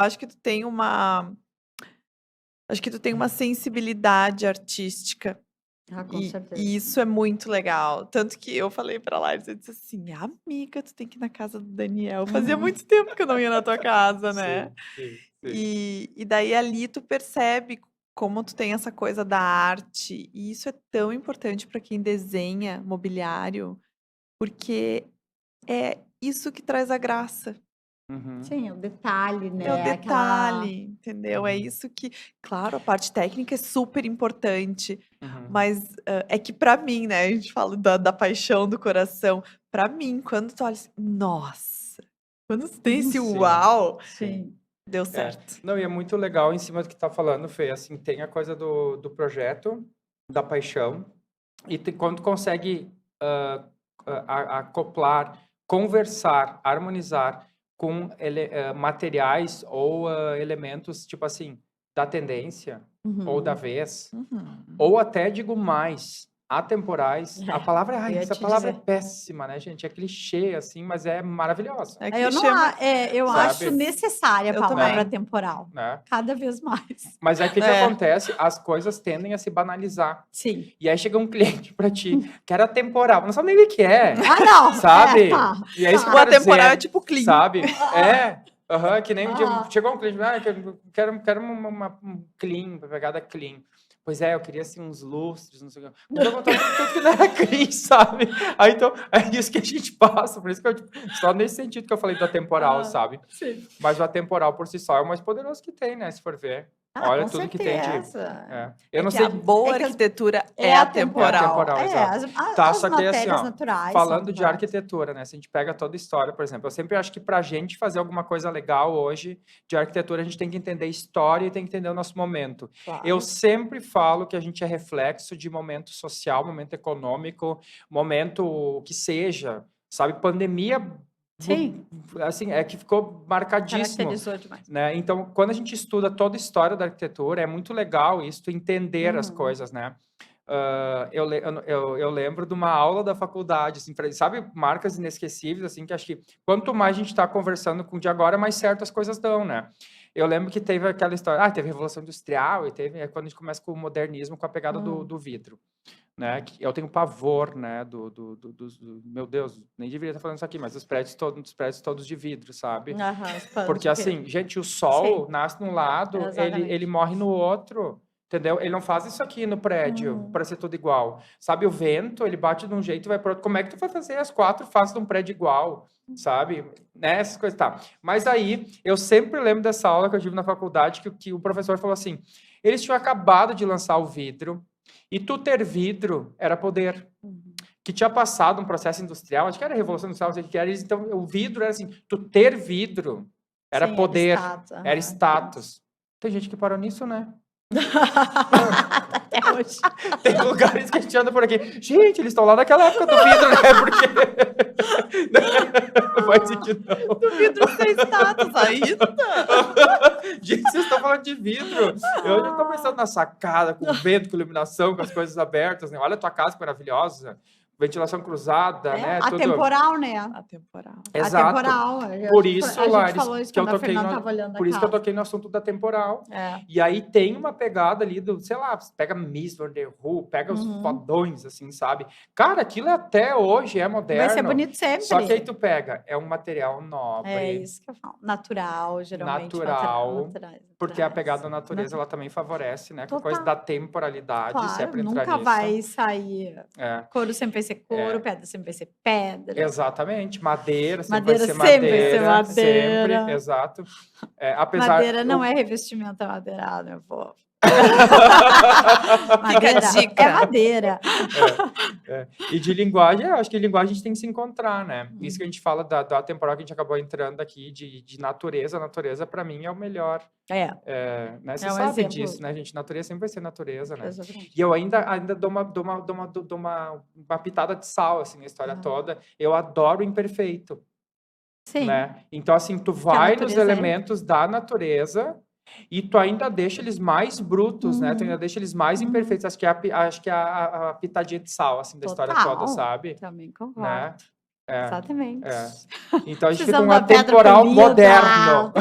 acho que tu tem uma sensibilidade artística Com e certeza. isso é muito legal. Tanto que eu falei pra Laís, eu disse assim: "Amiga, tu tem que ir na casa do Daniel". Fazia Uhum. muito tempo que eu não ia na tua casa, né. Sim, sim, sim. E daí ali tu percebe como tu tem essa coisa da arte, e isso é tão importante para quem desenha mobiliário, porque é isso que traz a graça. Uhum, Sim, o detalhe, É o né, aquela detalhe, entendeu? É uhum, isso que claro, a parte técnica é super importante, uhum. mas, é que pra mim, né, a gente fala da paixão do coração, pra mim, quando tu olha assim: "Nossa!", quando tu tem esse Sim, "uau", sim. sim. deu É. certo. Não, e é muito legal em cima do que tá falando, Fê, assim, tem a coisa do projeto, da paixão, e quando tu consegue acoplar, conversar, harmonizar com materiais ou elementos, tipo assim, da tendência, ou da Uhum. vez, Uhum. ou até digo mais, atemporais. A palavra, Eu ai, ia essa te palavra é dizer. péssima, né, gente? É clichê, assim, mas é maravilhosa, É Eu não clichê, a eu acho sabe? necessária a eu palavra Né? também. temporal, Né? cada vez mais. Mas aí o que que É. acontece? As coisas tendem a se banalizar. Sim. E aí chega um cliente pra ti, que era temporal, não sabe nem o que é, Ah, não! É, sabe? tá, E é isso que eu O tá. quero atemporal é dizer, tipo clean. sabe? Aham, que nem um dia Aham. chegou um cliente, quero um clean, uma pegada clean. Pois é, eu queria assim uns lustres, não sei o quê. Me perguntou tudo que não era clean, sabe? Aí então, é isso que a gente passa, por isso que eu, só nesse sentido que eu falei do atemporal, Ah, sabe? sim. Mas o atemporal por si só é o mais poderoso que tem, né? Se for ver. Olha Com tudo que tem de. certeza. Eu não A sei. boa É que arquitetura é é É atemporal. atemporal. atemporal, É, exato. Tá, as só que aí assim, matérias ó, naturais são falando de atemporais. arquitetura, né? Se a gente pega toda a história, por exemplo, eu sempre acho que pra gente fazer alguma coisa legal hoje de arquitetura, a gente tem que entender história e tem que entender o nosso momento. Eu Claro. sempre falo que a gente é reflexo de momento social, momento econômico, momento que seja, sabe? Pandemia, Sim, assim, é que ficou marcadíssimo, caracterizou demais. né? Então, quando a gente estuda toda a história da arquitetura, é muito legal isso, tu entender as Uhum. coisas, né? Eu lembro de uma aula da faculdade, assim, sabe, marcas inesquecíveis, assim, que acho que quanto mais a gente está conversando com o de agora, mais certo as coisas dão, né? Eu lembro que teve aquela história, teve a Revolução Industrial e teve, quando a gente começa com o modernismo, com a pegada do vidro, né? Que eu tenho pavor, né? Meu Deus, nem deveria estar falando isso aqui, mas dos prédios todos de vidro, sabe? Aham, os panos Porque de vidro. assim, gente, o Sim, sol nasce num lado, ele exatamente. morre no outro. Entendeu? Ele não faz isso aqui no prédio Uhum. para ser tudo igual. Sabe, o vento, ele bate de um jeito e vai para outro. Como é que tu vai fazer as quatro faces de um prédio igual? Sabe? Né? Essas coisas, tá. Mas aí, eu sempre lembro dessa aula que eu tive na faculdade, que o professor falou assim, eles tinham acabado de lançar o vidro, e tu ter vidro era poder. Uhum. Que tinha passado um processo industrial, acho que era a Revolução Industrial, não sei o que era, então o vidro era assim, tu ter vidro era Sim, era poder, status. era Aham. status. Tem gente que parou nisso, né? Até hoje. Tem lugares que a gente anda por aqui. Gente, eles estão lá naquela época do vidro, né? Porque. Não faz sentido, não. Do vidro sem status ainda. Gente, vocês estão falando de vidro. Eu já estou pensando na sacada, com vento, com iluminação, com as coisas abertas, né? Olha a tua casa que maravilhosa. Ventilação cruzada, É, né? Tudo. atemporal, né? Atemporal. Exato. Atemporal. Por isso, A gente Lares, falou isso que eu quando a toquei Fernanda no, estava olhando a por isso que eu casa. toquei no assunto da temporal. É. E aí tem uma pegada ali do, sei lá, pega Mies van der Rohe, pega os Uhum. fodões, assim, sabe? Cara, aquilo até hoje é Vai ser moderno. bonito Só que aí sempre. tu pega, é um material É nobre, isso que eu falo. Natural, geralmente, natural, naturais. porque a pegada da Naturais. natureza, ela também favorece, né? Com a coisa Total. da temporalidade, Claro, sempre entrar nunca nisso. vai sair. É, Couro sempre vai ser couro, é. pedra sempre vai ser pedra. Exatamente, madeira sempre vai Madeira ser sempre vai ser madeira, sempre, madeira. exato. Apesar. Madeira não é revestimento amadeirado, meu povo. Fica a Madeira é dica. madeira. E de linguagem, eu acho que linguagem a gente tem que se encontrar, né? Isso que a Uhum. gente fala da temporal que a gente acabou entrando aqui, de natureza. A natureza, para mim, é o melhor. Né? Você É um sabe exemplo. disso, né, gente? Natureza sempre vai ser natureza, né? Exatamente. E eu ainda dou uma pitada de sal, assim, na história toda. Eu adoro o imperfeito, Sim, né? Então, assim, tu que a vai nos natureza é. elementos da natureza e tu ainda deixa eles mais brutos, né? Tu ainda deixa eles mais imperfeitos. Acho que é a pitadinha de sal, assim, da história toda, Total. sabe? Também concordo. Né? É, Exatamente. é. Então, a gente fica Precisamos um da pedra atemporal polida. moderno.